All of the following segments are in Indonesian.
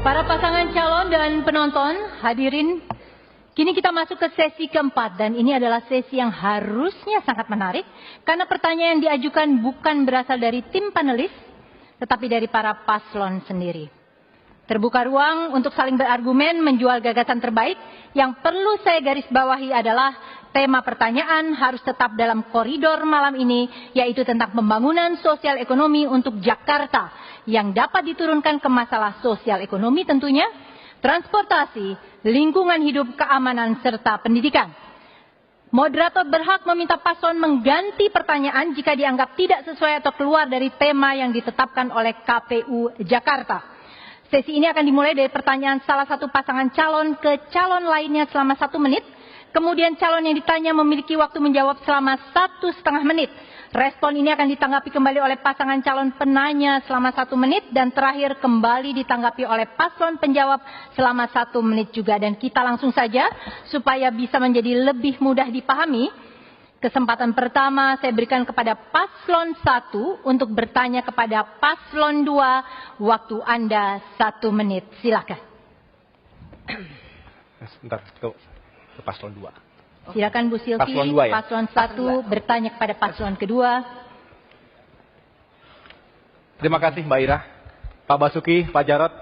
Para pasangan calon dan penonton, hadirin, kini kita masuk ke sesi keempat dan ini adalah sesi yang harusnya sangat menarik karena pertanyaan yang diajukan bukan berasal dari tim panelis, tetapi dari para paslon sendiri. Terbuka ruang untuk saling berargumen menjual gagasan terbaik. Yang perlu saya garis bawahi adalah tema pertanyaan harus tetap dalam koridor malam ini, yaitu tentang pembangunan sosial ekonomi untuk Jakarta yang dapat diturunkan ke masalah sosial ekonomi tentunya, transportasi, lingkungan hidup, keamanan, serta pendidikan. Moderator berhak meminta paslon mengganti pertanyaan jika dianggap tidak sesuai atau keluar dari tema yang ditetapkan oleh KPU Jakarta. Sesi ini akan dimulai dari pertanyaan salah satu pasangan calon ke calon lainnya selama 1 menit. Kemudian calon yang ditanya memiliki waktu menjawab selama 1,5 menit. Respon ini akan ditanggapi kembali oleh pasangan calon penanya selama 1 menit. Dan terakhir kembali ditanggapi oleh paslon penjawab selama 1 menit juga. Dan kita langsung saja supaya bisa menjadi lebih mudah dipahami. Kesempatan pertama saya berikan kepada paslon 1 untuk bertanya kepada paslon 2. Waktu Anda 1 menit. Silakan. Sebentar, ke paslon 2. Silakan Bu Silvi, paslon 2 ya? Paslon 1 bertanya kepada paslon kedua. Terima kasih Mbak Ira, Pak Basuki, Pak Jarod.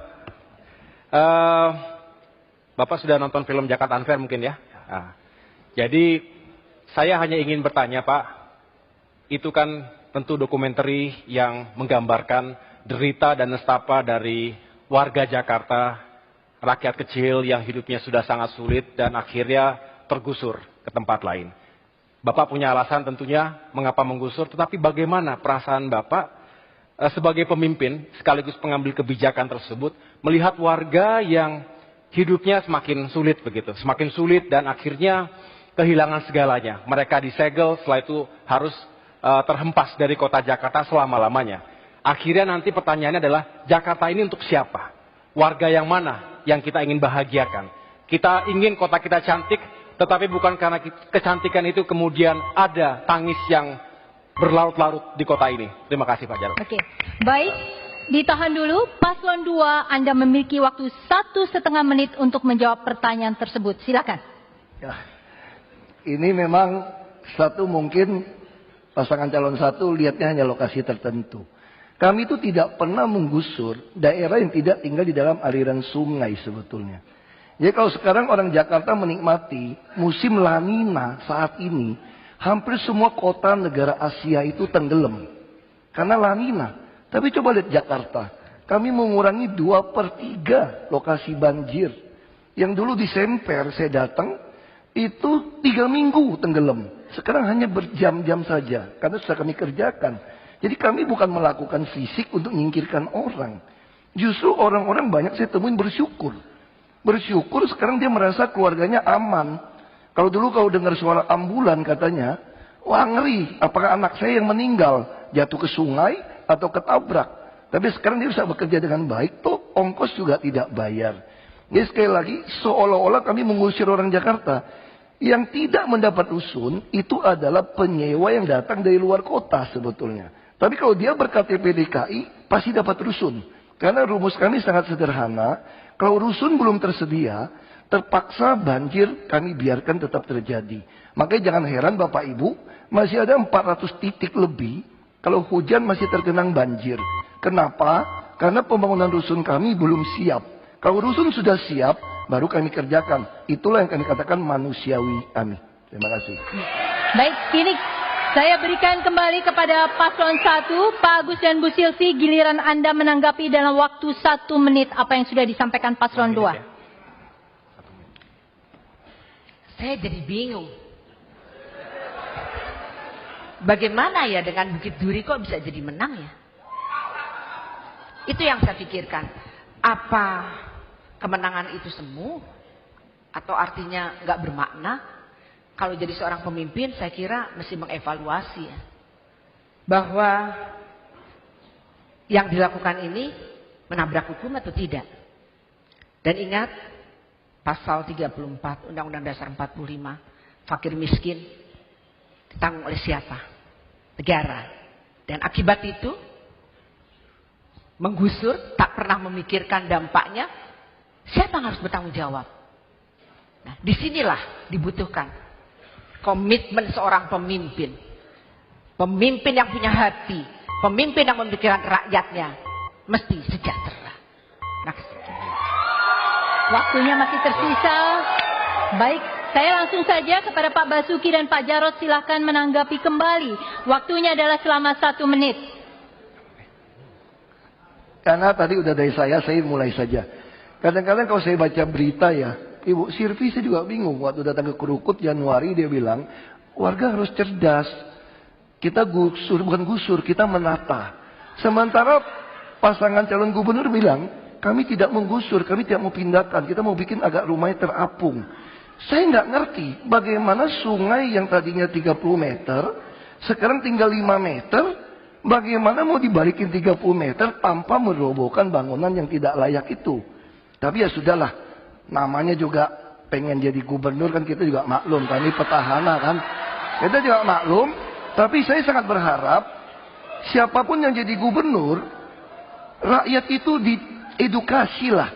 Bapak sudah nonton film Jakarta Unfair mungkin ya? Jadi saya hanya ingin bertanya Pak, itu kan tentu dokumenter yang menggambarkan derita dan nestapa dari warga Jakarta, rakyat kecil yang hidupnya sudah sangat sulit dan akhirnya tergusur ke tempat lain. Bapak punya alasan tentunya mengapa menggusur, tetapi bagaimana perasaan Bapak sebagai pemimpin sekaligus pengambil kebijakan tersebut melihat warga yang hidupnya semakin sulit begitu, semakin sulit dan akhirnya kehilangan segalanya. Mereka disegel, setelah itu harus terhempas dari kota Jakarta selama-lamanya. Akhirnya nanti pertanyaannya adalah, Jakarta ini untuk siapa? Warga yang mana yang kita ingin bahagiakan? Kita ingin kota kita cantik, tetapi bukan karena kecantikan itu kemudian ada tangis yang berlarut-larut di kota ini. Terima kasih Pak Jarod. Oke, baik. Ditahan dulu, paslon 2 Anda memiliki waktu 1,5 menit untuk menjawab pertanyaan tersebut. Silakan. Ya. Ini memang mungkin pasangan calon 1 lihatnya hanya lokasi tertentu. Kami itu tidak pernah menggusur daerah yang tidak tinggal di dalam aliran sungai sebetulnya. Jadi kalau sekarang orang Jakarta menikmati musim La Nina saat ini, hampir semua kota negara Asia itu tenggelam. Karena La Nina. Tapi coba lihat Jakarta. Kami mengurangi 2/3 lokasi banjir. Yang dulu di Semper saya datang, itu 3 minggu tenggelam. Sekarang hanya berjam-jam saja. Karena sudah kami kerjakan. Jadi kami bukan melakukan fisik untuk menyingkirkan orang. Justru orang-orang banyak saya temuin bersyukur. Bersyukur sekarang dia merasa keluarganya aman. Kalau dulu kau dengar suara ambulan katanya, wah ngeri. Apakah anak saya yang meninggal jatuh ke sungai atau ketabrak. Tapi sekarang dia bisa bekerja dengan baik. Toh ongkos juga tidak bayar. Jadi sekali lagi seolah-olah kami mengusir orang Jakarta. Yang tidak mendapat rusun itu adalah penyewa yang datang dari luar kota sebetulnya. Tapi kalau dia berKTP DKI pasti dapat rusun. Karena rumus kami sangat sederhana. Kalau rusun belum tersedia, terpaksa banjir kami biarkan tetap terjadi. Makanya jangan heran Bapak Ibu, masih ada 400 titik lebih. Kalau hujan masih tergenang banjir. Kenapa? Karena pembangunan rusun kami belum siap. Kalau rusun sudah siap, baru kami kerjakan. Itulah yang kami katakan manusiawi kami. Terima kasih. Baik, kini saya berikan kembali kepada paslon 1, Pak Agus dan Bu Silvi. Giliran Anda menanggapi dalam waktu 1 menit apa yang sudah disampaikan paslon 2. Saya jadi bingung. Bagaimana ya dengan Bukit Duri kok bisa jadi menang ya? Itu yang saya pikirkan. Apa kemenangan itu semu? Atau artinya nggak bermakna? Kalau jadi seorang pemimpin saya kira mesti mengevaluasi ya. Bahwa yang dilakukan ini menabrak hukum atau tidak. Dan ingat pasal 34 Undang-Undang Dasar 45, fakir miskin ditanggung oleh siapa? Negara. Dan akibat itu menggusur, tak pernah memikirkan dampaknya, Siapa yang harus bertanggung jawab? Nah, disinilah dibutuhkan komitmen seorang pemimpin. Pemimpin yang punya hati, pemimpin yang memikirkan rakyatnya, mesti sejahtera. Nah, Waktunya masih tersisa. Baik, saya langsung saja kepada Pak Basuki dan Pak Jarod, silahkan menanggapi kembali. Waktunya adalah selama 1 menit. Karena tadi udah dari saya mulai saja. Kadang-kadang kalau saya baca berita ya, Ibu Sirvi saya juga bingung. Waktu datang ke Krukut Januari dia bilang, warga harus cerdas. Kita gusur, bukan gusur, kita menata. Sementara pasangan calon gubernur bilang, kami tidak menggusur, kami tidak mau pindahkan. Kita mau bikin agak rumahnya terapung. Saya nggak ngerti bagaimana sungai yang tadinya 30 meter, sekarang tinggal 5 meter. Bagaimana mau dibalikin 30 meter tanpa merobohkan bangunan yang tidak layak itu. Tapi ya sudahlah, namanya juga pengen jadi gubernur kan, kita juga maklum. Kami petahana kan, kita juga maklum. Tapi saya sangat berharap siapapun yang jadi gubernur, rakyat itu diedukasi lah.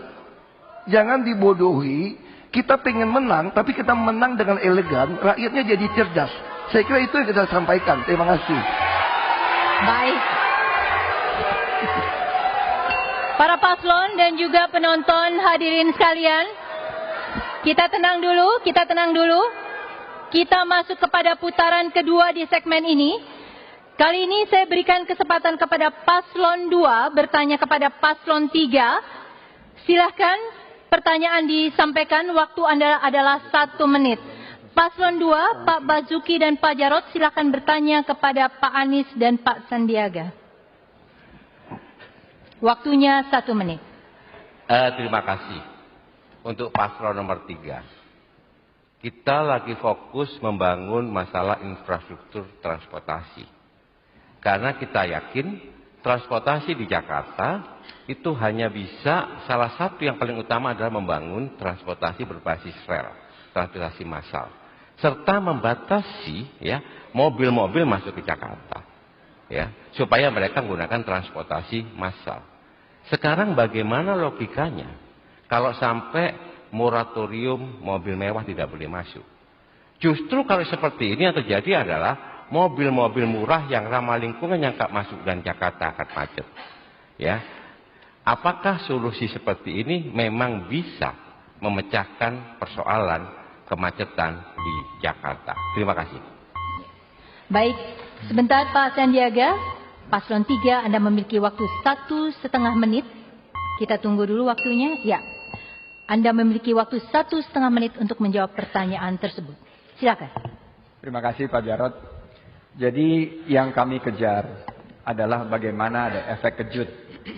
Jangan dibodohi. Kita pengen menang, tapi kita menang dengan elegan. Rakyatnya jadi cerdas. Saya kira itu yang kita sampaikan. Terima kasih. Baik. Para paslon dan juga penonton hadirin sekalian, kita tenang dulu, kita tenang dulu. Kita masuk kepada putaran kedua di segmen ini. Kali ini saya berikan kesempatan kepada paslon 2 bertanya kepada paslon 3. Silahkan pertanyaan disampaikan, waktu Anda adalah 1 menit. Paslon 2, Pak Basuki dan Pak Jarod, silahkan bertanya kepada Pak Anies dan Pak Sandiaga. Waktunya 1 menit. Terima kasih. Untuk paslon nomor 3. Kita lagi fokus membangun masalah infrastruktur transportasi. Karena kita yakin transportasi di Jakarta itu hanya bisa, salah satu yang paling utama adalah membangun transportasi berbasis rel, transportasi massal. Serta membatasi ya mobil-mobil masuk ke Jakarta. Ya, supaya mereka menggunakan transportasi massal. Sekarang bagaimana logikanya kalau sampai moratorium mobil mewah tidak boleh masuk? Justru kalau seperti ini yang terjadi adalah mobil-mobil murah yang ramah lingkungan yang tak masuk dan Jakarta akan macet. Ya, apakah solusi seperti ini memang bisa memecahkan persoalan kemacetan di Jakarta? Terima kasih. Baik, sebentar Pak Sandiaga. Paslon 3, Anda memiliki waktu 1,5 menit. Kita tunggu dulu waktunya. Ya, Anda memiliki waktu 1,5 menit untuk menjawab pertanyaan tersebut. Silakan. Terima kasih Pak Jarod. Jadi yang kami kejar adalah bagaimana ada efek kejut,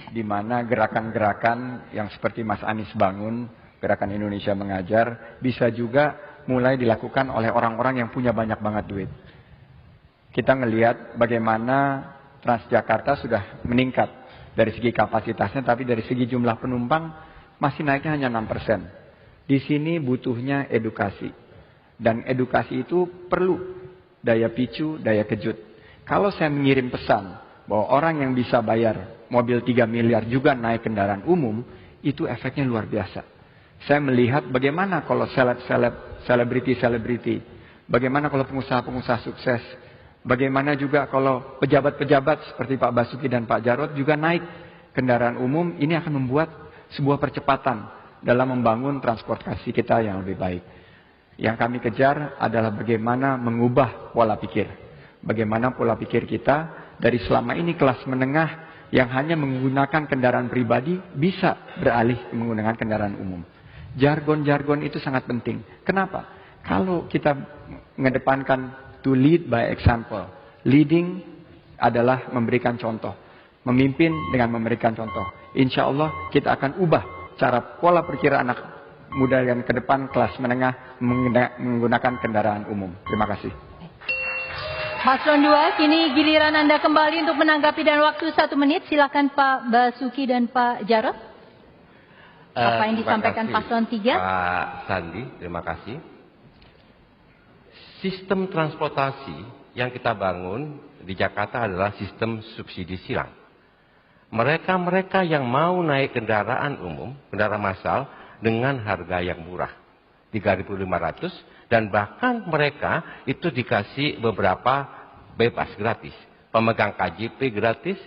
di mana gerakan-gerakan yang seperti Mas Anies bangun, Gerakan Indonesia Mengajar, bisa juga mulai dilakukan oleh orang-orang yang punya banyak banget duit. Kita ngelihat bagaimana Transjakarta sudah meningkat dari segi kapasitasnya, tapi dari segi jumlah penumpang masih naiknya hanya 6%. Di sini butuhnya edukasi. Dan edukasi itu perlu daya picu, daya kejut. Kalau saya mengirim pesan bahwa orang yang bisa bayar mobil 3 miliar juga naik kendaraan umum, itu efeknya luar biasa. Saya melihat bagaimana kalau selebriti, bagaimana kalau pengusaha-pengusaha sukses, bagaimana juga kalau pejabat-pejabat seperti Pak Basuki dan Pak Jarod juga naik kendaraan umum. Ini akan membuat sebuah percepatan dalam membangun transportasi kita yang lebih baik. Yang kami kejar adalah bagaimana mengubah pola pikir. Bagaimana pola pikir kita dari selama ini kelas menengah yang hanya menggunakan kendaraan pribadi bisa beralih menggunakan kendaraan umum. Jargon-jargon itu sangat penting. Kenapa? Kalau kita mengedepankan to lead by example. Leading adalah memberikan contoh. Memimpin dengan memberikan contoh. Insya Allah kita akan ubah cara pola pikir anak muda yang ke depan kelas menengah menggunakan kendaraan umum. Terima kasih. Paslon 2, kini giliran Anda kembali untuk menanggapi dan waktu 1 menit. Silakan Pak Basuki dan Pak Jarod. Apa yang disampaikan paslon 3? Pak Sandi, terima kasih. Sistem transportasi yang kita bangun di Jakarta adalah sistem subsidi silang. Mereka-mereka yang mau naik kendaraan umum, kendaraan massal, dengan harga yang murah, 3.500, dan bahkan mereka itu dikasih beberapa bebas gratis, pemegang KJP gratis,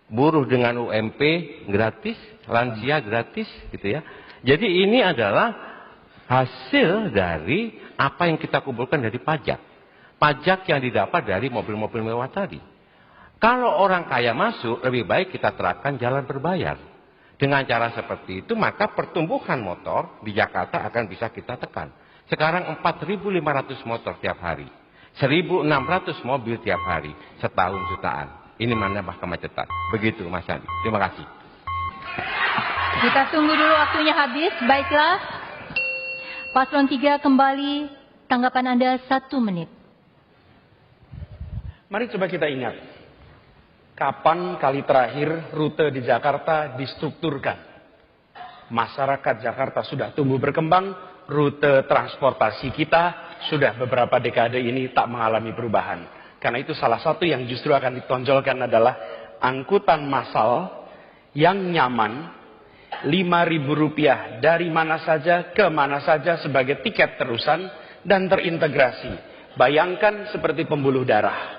buruh dengan UMP gratis, lansia gratis, gitu ya. Jadi ini adalah hasil dari apa yang kita kumpulkan dari pajak. Pajak yang didapat dari mobil-mobil mewah tadi. Kalau orang kaya masuk, lebih baik kita terapkan jalan berbayar. Dengan cara seperti itu, maka pertumbuhan motor di Jakarta akan bisa kita tekan. Sekarang 4.500 motor tiap hari. 1.600 mobil tiap hari. Setahun jutaan. Ini menambah kemacetan. Begitu Mas Andi. Terima kasih. Kita tunggu dulu waktunya habis. Baiklah. Paslon 3 kembali. Tanggapan Anda 1 menit. Mari coba kita ingat. Kapan kali terakhir rute di Jakarta distrukturkan? Masyarakat Jakarta sudah tumbuh berkembang, rute transportasi kita sudah beberapa dekade ini tak mengalami perubahan. Karena itu salah satu yang justru akan ditonjolkan adalah angkutan massal yang nyaman, Rp5.000 dari mana saja ke mana saja sebagai tiket terusan dan terintegrasi. Bayangkan seperti pembuluh darah.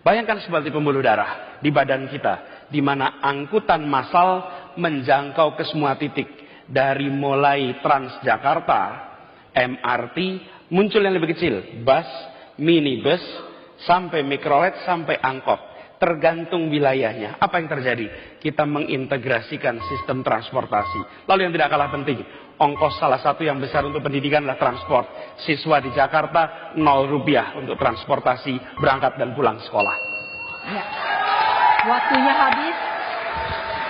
Bayangkan seperti pembuluh darah di badan kita, di mana angkutan massal menjangkau ke semua titik. Dari mulai Transjakarta, MRT, muncul yang lebih kecil, bus, minibus, sampai mikrolet, sampai angkot. Tergantung wilayahnya. Apa yang terjadi? Kita mengintegrasikan sistem transportasi. Lalu yang tidak kalah penting, ongkos salah satu yang besar untuk pendidikan adalah transport. Siswa di Jakarta Rp0 untuk transportasi berangkat dan pulang sekolah. Ya. Waktunya habis.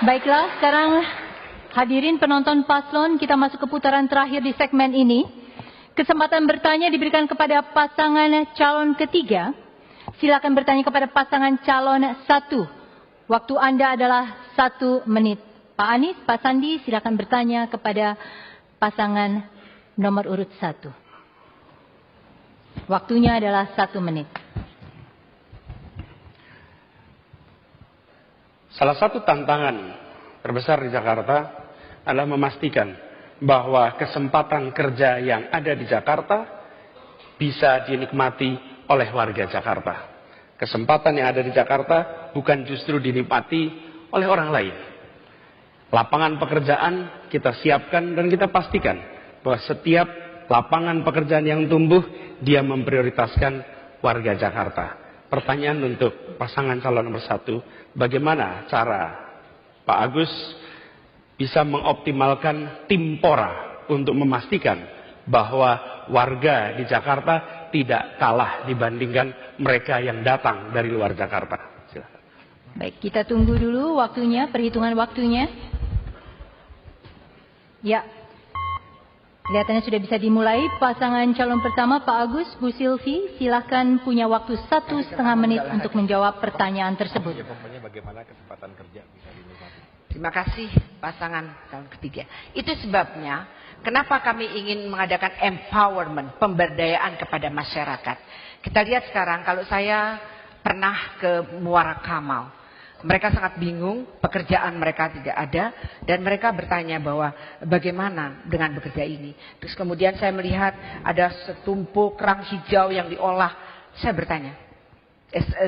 Baiklah, sekarang hadirin penonton paslon, kita masuk ke putaran terakhir di segmen ini. Kesempatan bertanya diberikan kepada pasangan calon ketiga. Silakan bertanya kepada pasangan calon 1. Waktu Anda adalah 1 menit. Pak Anies, Pak Sandi, silakan bertanya kepada pasangan nomor urut 1. Waktunya adalah 1 menit. Salah satu tantangan terbesar di Jakarta adalah memastikan bahwa kesempatan kerja yang ada di Jakarta bisa dinikmati oleh warga Jakarta. Kesempatan yang ada di Jakarta bukan justru dinikmati oleh orang lain. Lapangan pekerjaan kita siapkan dan kita pastikan bahwa setiap lapangan pekerjaan yang tumbuh, dia memprioritaskan warga Jakarta. Pertanyaan untuk pasangan calon nomor 1, bagaimana cara Pak Agus bisa mengoptimalkan tim Pora untuk memastikan bahwa warga di Jakarta tidak kalah dibandingkan mereka yang datang dari luar Jakarta. Silakan. Baik, kita tunggu dulu waktunya, perhitungan waktunya. Ya, kelihatannya sudah bisa dimulai. Pasangan calon pertama Pak Agus, Bu Silvi, silakan punya waktu 1,5 menit untuk menjawab pertanyaan tersebut. Bagaimana kesempatan kerja bisa dinikmati? Terima kasih pasangan calon ketiga. Itu sebabnya kenapa kami ingin mengadakan empowerment, pemberdayaan kepada masyarakat. Kita lihat sekarang, kalau saya pernah ke Muara Kamal, mereka sangat bingung, pekerjaan mereka tidak ada, dan mereka bertanya bahwa bagaimana dengan bekerja ini. Terus kemudian saya melihat ada setumpuk kerang hijau yang diolah. Saya bertanya,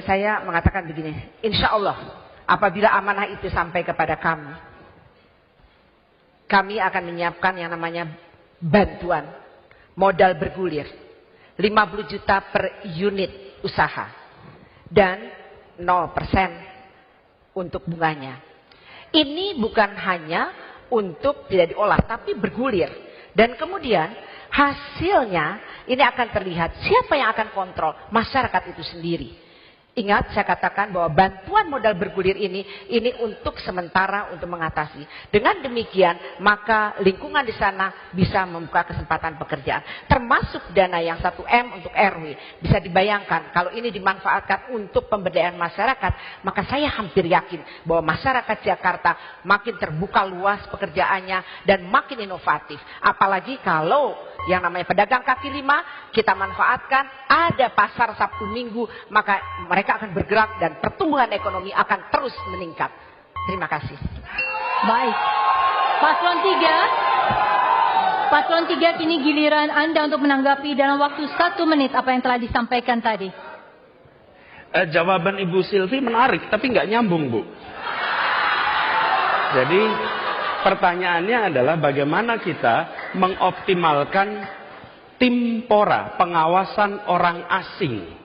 saya mengatakan begini, insya Allah apabila amanah itu sampai kepada kami akan menyiapkan yang namanya bantuan modal bergulir 50 juta per unit usaha dan 0% untuk bunganya. Ini bukan hanya untuk tidak diolah tapi bergulir, dan kemudian hasilnya ini akan terlihat. Siapa yang akan kontrol? Masyarakat itu sendiri. Ingat, saya katakan bahwa bantuan modal bergulir ini untuk sementara, untuk mengatasi. Dengan demikian, maka lingkungan di sana bisa membuka kesempatan pekerjaan. Termasuk dana yang 1M untuk RW. Bisa dibayangkan, kalau ini dimanfaatkan untuk pemberdayaan masyarakat, maka saya hampir yakin bahwa masyarakat Jakarta makin terbuka luas pekerjaannya dan makin inovatif. Apalagi kalau yang namanya pedagang kaki lima kita manfaatkan, ada pasar Sabtu Minggu, maka mereka akan bergerak dan pertumbuhan ekonomi akan terus meningkat. Terima kasih. Baik. Paslon 3. Paslon 3, kini giliran Anda untuk menanggapi dalam waktu 1 menit apa yang telah disampaikan tadi. Jawaban Ibu Silvi menarik, tapi nggak nyambung, Bu. Jadi pertanyaannya adalah bagaimana kita mengoptimalkan tim PORA, pengawasan orang asing.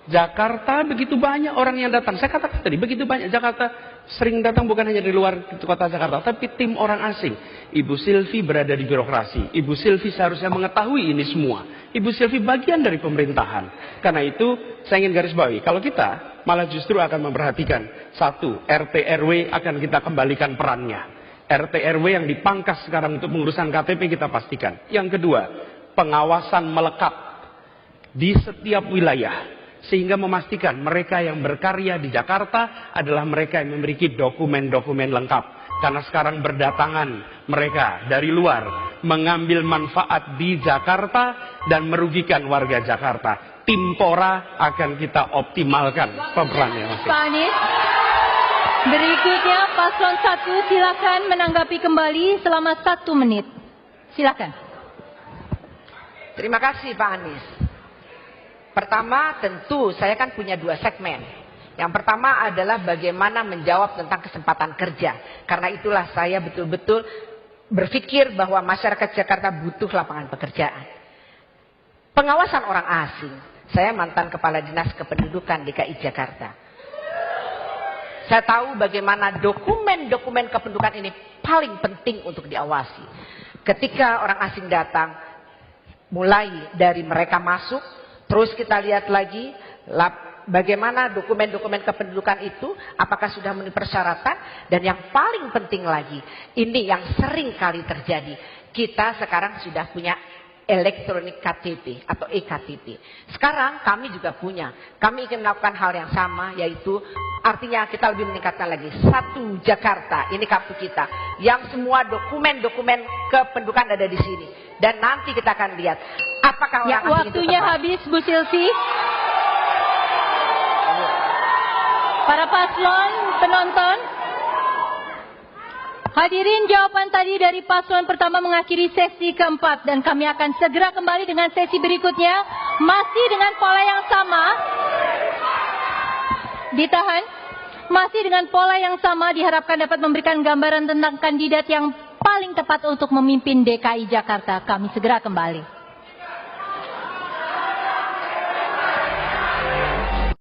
Jakarta begitu banyak orang yang datang. Saya katakan tadi, begitu banyak. Jakarta sering datang bukan hanya dari luar kota Jakarta, tapi tim orang asing. Ibu Silvi berada di birokrasi. Ibu Silvi seharusnya mengetahui ini semua. Ibu Silvi bagian dari pemerintahan. Karena itu, saya ingin garis bawahi. Kalau kita malah justru akan memperhatikan. 1, RT RW akan kita kembalikan perannya. RT RW yang dipangkas sekarang untuk pengurusan KTP kita pastikan. Yang kedua, pengawasan melekat di setiap wilayah. Sehingga memastikan mereka yang berkarya di Jakarta adalah mereka yang memiliki dokumen-dokumen lengkap. Karena sekarang berdatangan mereka dari luar, mengambil manfaat di Jakarta dan merugikan warga Jakarta. Tim PORA akan kita optimalkan pemerannya. Pak Anies, berikutnya Paslon 1 silakan menanggapi kembali selama 1 menit. Silakan. Terima kasih Pak Anies. Pertama, tentu saya kan punya 2 segmen. Yang pertama adalah bagaimana menjawab tentang kesempatan kerja. Karena itulah saya betul-betul berpikir bahwa masyarakat Jakarta butuh lapangan pekerjaan. Pengawasan orang asing. Saya mantan Kepala Dinas Kependudukan DKI Jakarta. Saya tahu bagaimana dokumen-dokumen kependudukan ini paling penting untuk diawasi. Ketika orang asing datang, mulai dari mereka masuk, terus kita lihat lagi bagaimana dokumen-dokumen kependudukan itu, apakah sudah memenuhi persyaratan, dan yang paling penting lagi, ini yang sering kali terjadi, kita sekarang sudah punya elektronik KTP atau eKTP. Sekarang kami juga punya, kami ingin melakukan hal yang sama, yaitu artinya kita lebih meningkatkan lagi. 1 Jakarta, ini kartu kita, yang semua dokumen-dokumen kependudukan ada di sini. Dan nanti kita akan lihat apakah orang asing waktunya habis, Bu Silvi. Para paslon penonton, hadirin, jawaban tadi dari paslon pertama mengakhiri sesi keempat dan kami akan segera kembali dengan sesi berikutnya masih dengan pola yang sama. Ditahan. Masih dengan pola yang sama diharapkan dapat memberikan gambaran tentang kandidat yang paling tepat untuk memimpin DKI Jakarta. Kami segera kembali.